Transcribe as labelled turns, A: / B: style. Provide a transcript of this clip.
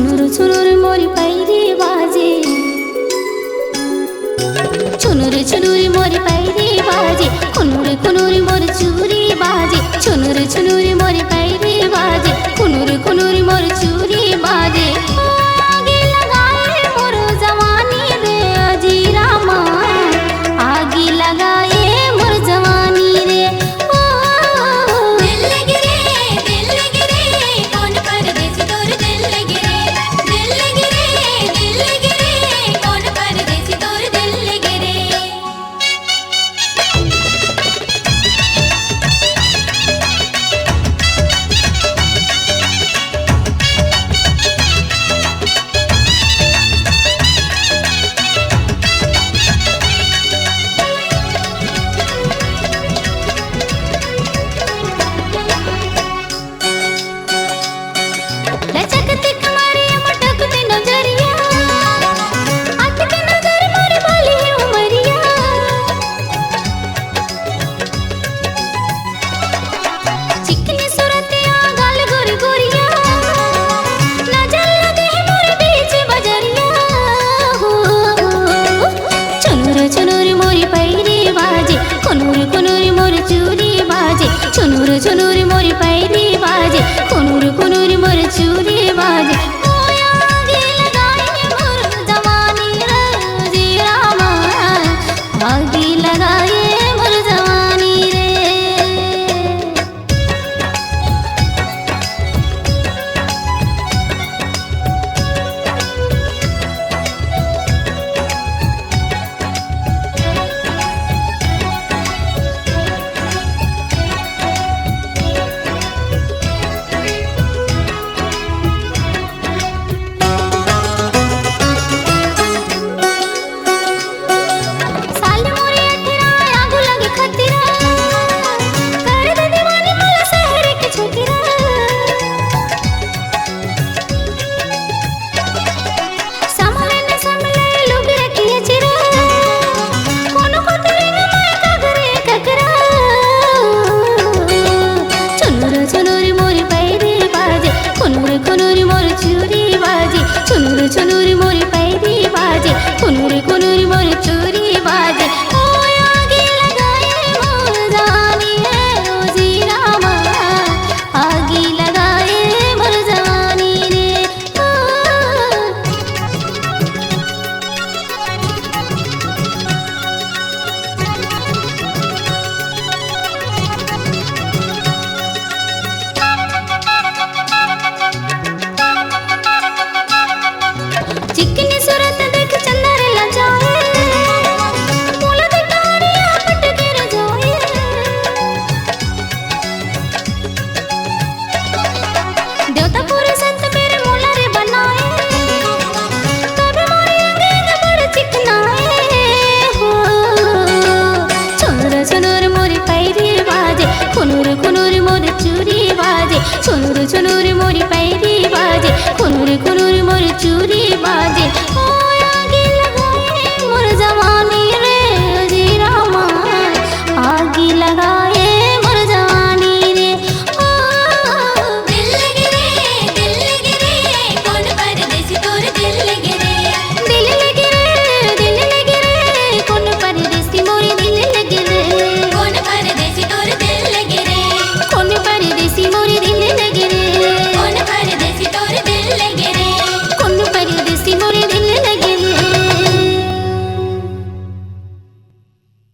A: छुनुर छुनुर मोर पैरी बाजे, छुनुर छुनुर मोर पैरी बाजे, खुनुर खुनुर मोर चूरी बाजे, छुनुर छुनुर मोर पैरी बाजे, खुनुर खुनुर मोर चूरी बाजे। आगे लगाए मोर जवानी रे अजी रामा, आगे लगाए मोर जवानी रे।
B: दिल लगे रे कौन परदेसी तोर दिल लगे रे, दिल लगे रे कौन परदेसी तोर दिल लगे रे।
A: लचकती कमरिया मटकती नजरिया, अटके नजर मोर बाली उमरिया। चिकनी सूरतिया गाल गोरी गोरिया, नजर लगे है मोर बीच बजरिया। छुनुर छुनुर मोर पैरी बाजे, खुनुर खुनुर मोर चूरी बाजे, छुनुर छुनुर मोर पैरी बाजे, खुनुर खुनुर मोर चूरी बाजे। आगे लगाए मोर जवानी रे जी रामा, आगे लगाए मोर जवानी रे। साल मोरे अठरा आगू लगे खतिरा, कर दे दीवानी मला शहर के छोकरा। सामले न सामले लोग रखिए चिरा, कोनो को तेरे न मैं कगरे ककरा। छुनुर छुनुर मोर पैरी बाजे, खुनुर खुनुर मोर चूरी बाजे, छुनुर छुनुर मोर पैरी बाजे, खुनुर खुनुर मोर चूरी बाजे। आगे लगाए मोर जवानी है ओ जी रामा, आगे लगाए मोर जवानी रे। चिकनी सूरत देख चंदर लजाए, मोला दे डारिया पटके रजाए। देवता पूरे संत मेरे मोला रे बनाए, कभी मोरे अंगेंग बड़ चिकनाए। हो छुनुर छुनुर मोर पैरी बाजे, खुनुर खुनुर मोर चूरी बाजे, छुनुर छुनुर मोर पैरी बाजे, खुनुर खुनुर मोर चूरी बाजे। आगे लगाए मोर जवानी रे जी रामा, आगे लगा